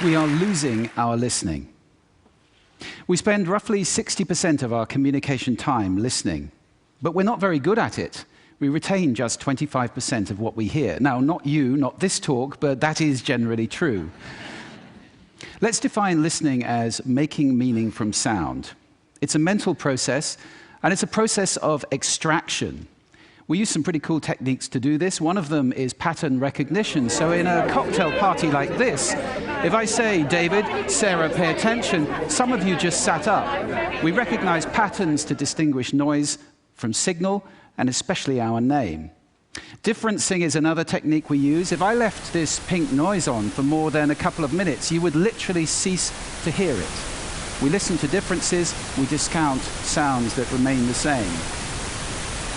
We are losing our listening. We spend roughly 60% of our communication time listening, but we're not very good at it. We retain just 25% of what we hear. Now, not you, not this talk, but that is generally true. Let's define listening as making meaning from sound. It's a mental process, and it's a process of extraction. We use some pretty cool techniques to do this. One of them is pattern recognition. So in a cocktail party like this, if I say, David, Sarah, pay attention, some of you just sat up. We recognize patterns to distinguish noise from signal, and especially our name. Differencing is another technique we use. If I left this pink noise on for more than a couple of minutes, you would literally cease to hear it. We listen to differences, we discount sounds that remain the same.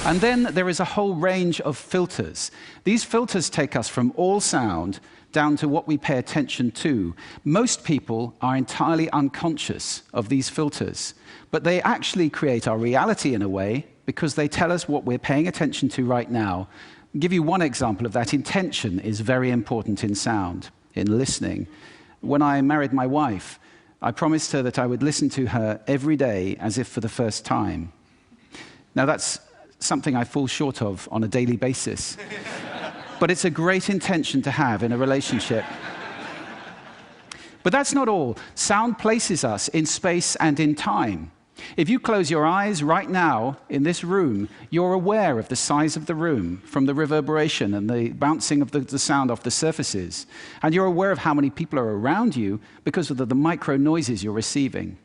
And then there is a whole range of filters. These filters take us from all sound down to what we pay attention to. Most people are entirely unconscious of these filters, but they actually create our reality in a way because they tell us what we're paying attention to right now. I'll give you one example of that. Intention is very important in sound, in listening. When I married my wife, I promised her that I would listen to her every day as if for the first time. Now that's something I fall short of on a daily basis. But it's a great intention to have in a relationship. But that's not all. Sound places us in space and in time. If you close your eyes right now in this room, you're aware of the size of the room from the reverberation and the bouncing of the sound off the surfaces. And you're aware of how many people are around you because of the micro noises you're receiving.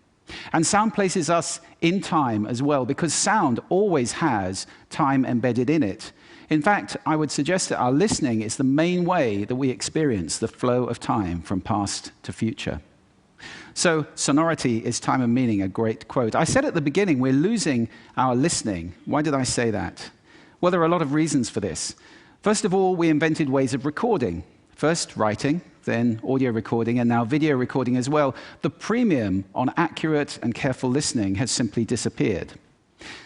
And sound places us in time as well, because sound always has time embedded in it. In fact, I would suggest that our listening is the main way that we experience the flow of time from past to future. So, sonority is time and meaning, a great quote. I said at the beginning, we're losing our listening. Why did I say that? Well, there are a lot of reasons for this. First of all, we invented ways of recording. First, writing, then audio recording, and now video recording as well. The premium on accurate and careful listening has simply disappeared.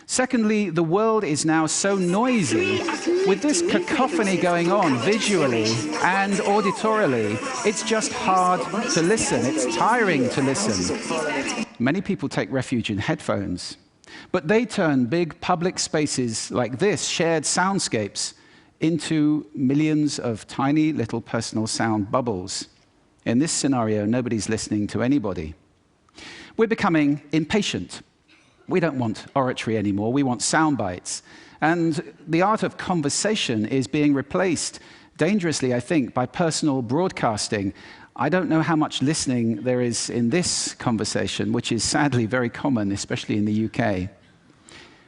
Secondly, the world is now so noisy, with this cacophony going on visually and auditorily, it's just hard to listen. It's tiring to listen. Many people take refuge in headphones, but they turn big public spaces like this, shared soundscapes, into millions of tiny little personal sound bubbles. In this scenario, nobody's listening to anybody. We're becoming impatient. We don't want oratory anymore, we want sound bites. And the art of conversation is being replaced, dangerously, I think, by personal broadcasting. I don't know how much listening there is in this conversation, which is sadly very common, especially in the UK.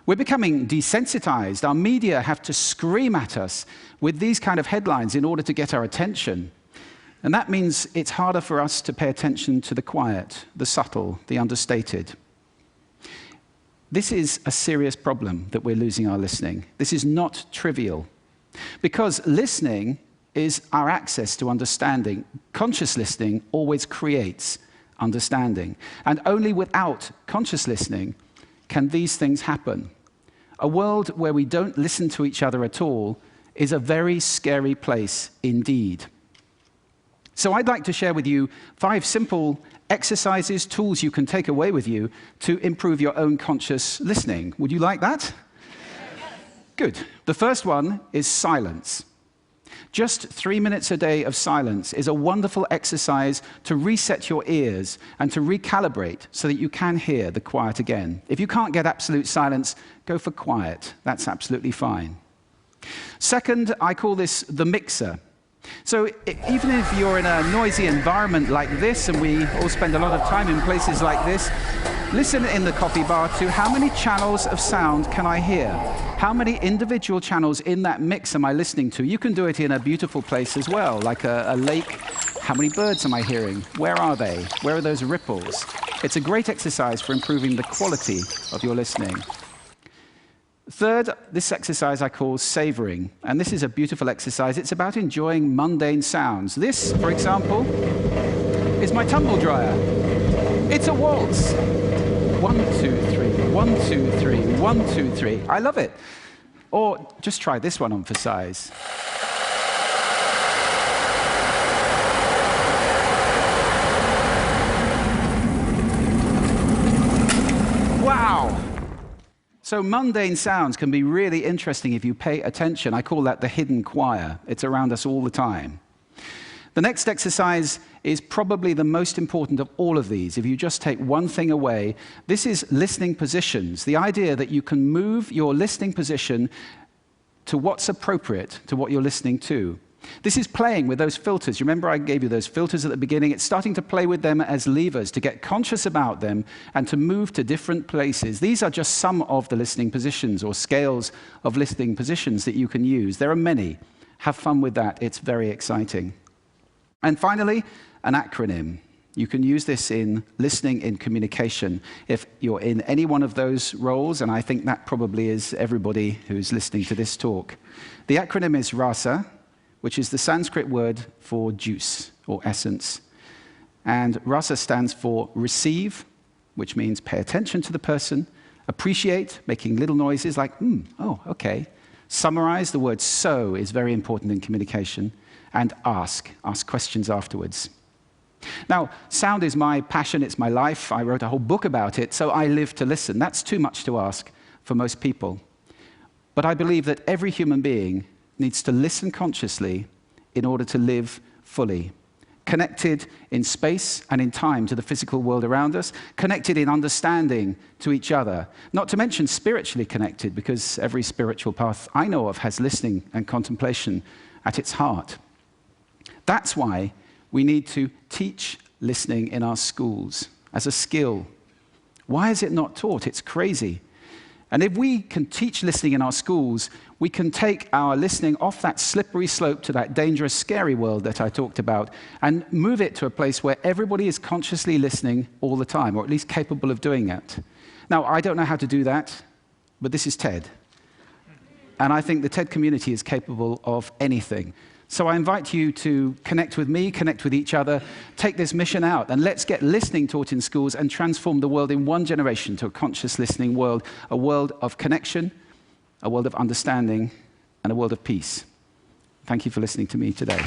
We're becoming desensitized. Our media have to scream at us with these kind of headlines in order to get our attention. And that means it's harder for us to pay attention to the quiet, the subtle, the understated. This is a serious problem that we're losing our listening. This is not trivial. Because listening is our access to understanding. Conscious listening always creates understanding. And only without conscious listening can these things happen. A world where we don't listen to each other at all is a very scary place indeed. So I'd like to share with you 5 simple exercises, tools you can take away with you to improve your own conscious listening. Would you like that? Good. The first one is silence. Just 3 minutes a day of silence is a wonderful exercise to reset your ears and to recalibrate so that you can hear the quiet again. If you can't get absolute silence, go for quiet. That's absolutely fine. Second, I call this the mixer. So even if you're in a noisy environment like this, and we all spend a lot of time in places like this, listen in the coffee bar to how many channels of sound can I hear? How many individual channels in that mix am I listening to? You can do it in a beautiful place as well, like a lake. How many birds am I hearing? Where are they? Where are those ripples? It's a great exercise for improving the quality of your listening. Third, this exercise I call savoring, and this is a beautiful exercise. It's about enjoying mundane sounds. This, for example, is my tumble dryer. It's a waltz. 1, 2, 3, 1, 2, 3, 1, 2, 3. I love it. Or just try this one on for size. So mundane sounds can be really interesting if you pay attention. I call that the hidden choir. It's around us all the time. The next exercise is probably the most important of all of these. If you just take one thing away, this is listening positions. The idea that you can move your listening position to what's appropriate to what you're listening to. This is playing with those filters. You remember I gave you those filters at the beginning? It's starting to play with them as levers, to get conscious about them and to move to different places. These are just some of the listening positions or scales of listening positions that you can use. There are many. Have fun with that. It's very exciting. And finally, an acronym. You can use this in listening, in communication. If you're in any one of those roles, and I think that probably is everybody who's listening to this talk. The acronym is RASA, which is the Sanskrit word for juice or essence. And RASA stands for receive, which means pay attention to the person, appreciate, making little noises like, oh, okay. Summarize, the word so is very important in communication, and ask questions afterwards. Now, sound is my passion, it's my life. I wrote a whole book about it, so I live to listen. That's too much to ask for most people. But I believe that every human being needs to listen consciously in order to live fully. Connected in space and in time to the physical world around us, connected in understanding to each other, not to mention spiritually connected, because every spiritual path I know of has listening and contemplation at its heart. That's why we need to teach listening in our schools as a skill. Why is it not taught? It's crazy. And if we can teach listening in our schools, we can take our listening off that slippery slope to that dangerous, scary world that I talked about and move it to a place where everybody is consciously listening all the time, or at least capable of doing it. Now, I don't know how to do that, but this is TED. And I think the TED community is capable of anything. So I invite you to connect with me, connect with each other, take this mission out, and let's get listening taught in schools and transform the world in one generation to a conscious listening world, a world of connection, a world of understanding, and a world of peace. Thank you for listening to me today.